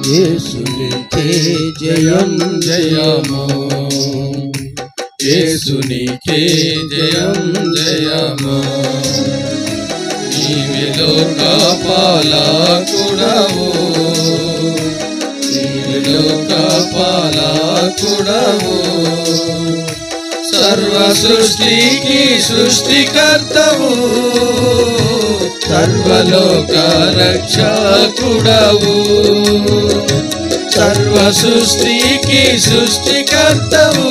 యేసునికే జయం జయము, యేసునికే జయం జయము. నీవే లోక పాలకుడవు, నీవే లోక పాలకుడవు. సర్వ సృష్టికి సృష్టికర్తవు, సర్వలోక రక్షకుడవు. సర్వ సృష్టికి సృష్టికర్తవు,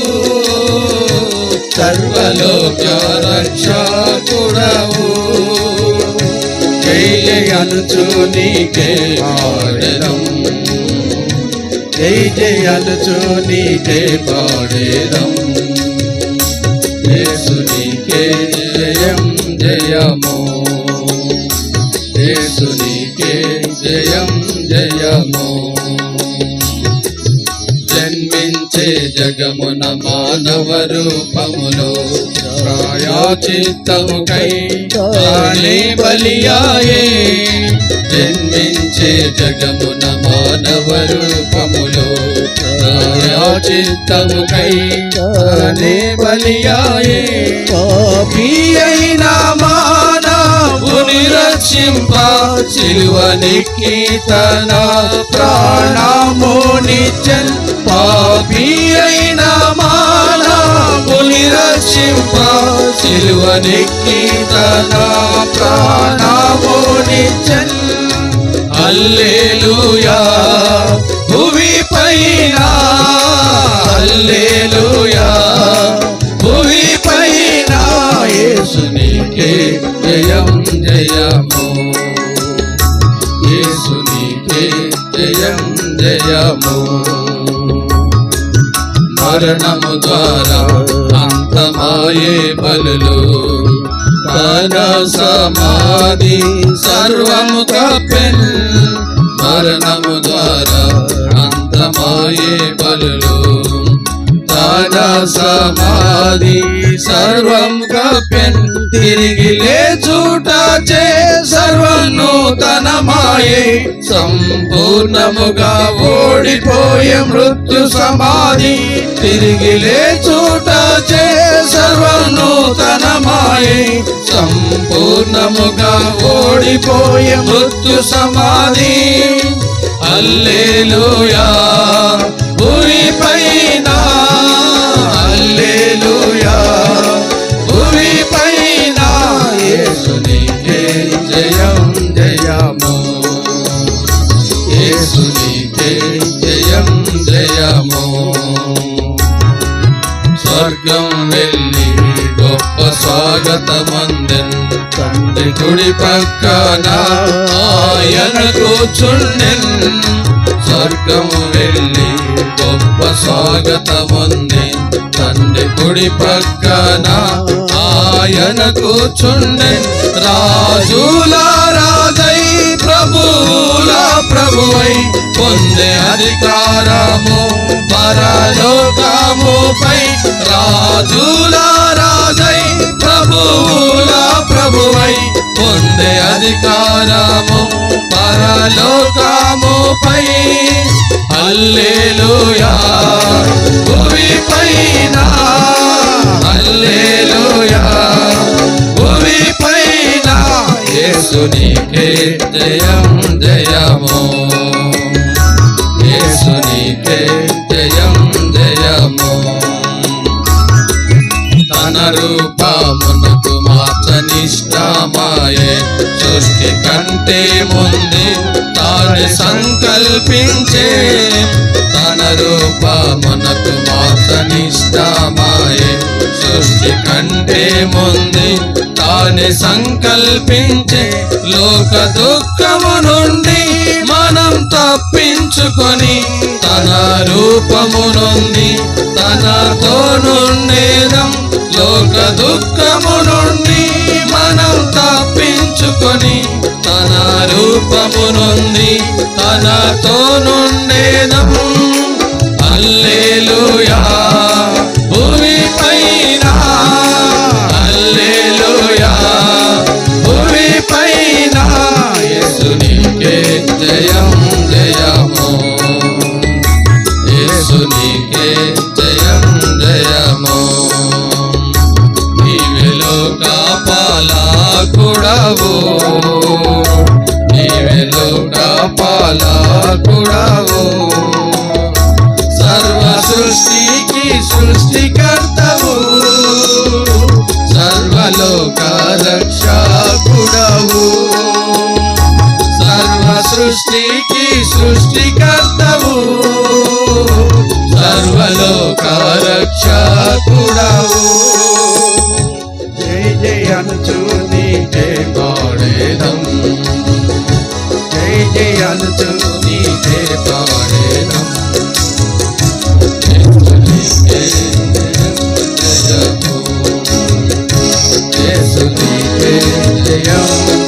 సర్వలోక రక్షకుడవు. జై జై అనుచు నీకే పాడెదం, జై జై అనుచు నీకే పాడెదం. యేసునికే జయం జయము, యేసునికే జయం జయము. జన్మించే జగమున మానవ రూపములో ప్రాయశ్చిత్తముకై తానే బలియాయే. జన్మించే జగమున మానవ రూపములో ప్రాయశ్చిత్తముకై తానే బలియాయే. పాపి అయిన మానవుని రక్షింప సిలువనెక్కి తన ప్రాణమునిచ్చెన్. పాపి అయిన మానవుని రక్షింప సిలువనెక్కి తన ప్రాణమునిచ్చెన్. హల్లెలూయా భువి పైన, హల్లెలూయా భువి పైన. యేసునికే జయం జయము, యేసునికే జయం జయము. మరణము ద్వారా అంతమాయే బలులు, తన సమాధి సర్వము కప్పెన్. మరణము ద్వారా అంతమాయే బలులు, తన సమాధి సర్వం కప్పెన్. తిరిగి లేచుట చే సర్వం నూతనమాయే. సంపూర్ణముగా ఓడిపోయే మృత్యు సమాధి. తిరిగి లేచుట చే సర్వం నూతనమాయే. సంపూర్ణముగా ఓడిపోయే మృత్యు సమాధి. హల్లెలూయా భూమి పైన, హల్లెలూయా భూమి పైన. యేసునికే జయం జయము, యేసునికే జయం జయము. స్వర్గం వెళ్ళి గొప్ప స్వాగతమందెన్. తండ్రి కుడి పక్కన ఆయన కూర్చుండెన్. స్వర్గము వెళ్ళి గొప్ప స్వాగతమందెన్. తండ్రి కుడి పక్కన ఆయన కూర్చుండెన్. రాజుల రాజై ప్రభువుల ప్రభువై పొందే అధికారము పరలోకముపై. రాజుల రాజై ప్రభువుల ప్రభువై పొందే అధికారము పరలోకముపై. హల్లెలూయా భూమి పైన, హల్లెలూయా భూమి పైన. యేసునికే జయం జయము, యేసునికే జయం జయము. తన రూపమునకు మార్చనిష్టమాయే. సృష్టి కంటే ముందే తాను సంకల్పించే. తన రూపమునకు మార్చనిష్టమాయే. సృష్టి కంటే ముందే తాను సంకల్పించే. లోక దుఃఖము నుండి మనం తప్పించుకొని తన రూపము నుండి తనతో నుండేదం. లోక దుఃఖము నుండి మనం తప్పించుకొని తన రూపము నుండి తనతో నుండేదం. హల్లెలూయా భూమి పైన, హల్లెలూయా భూమి పైన. యేసునికే జయం జయము, నీకే జయం జయము. నీవే లోక పాలకుడవు, నీవే లోక పాలకుడవు. సర్వ సృష్టికి సృష్టికర్తవు, సర్వలోక రక్షకుడవు. సర్వ సృష్టికి సృష్టికర్తవు, సర్వలోక రక్షకుడవు. జై జై అనుచు నీకే పాడేదం, జై జై అనుచు నీకే పాడేదం. యేసు నీకే జయము, యేసు నీకే జయం.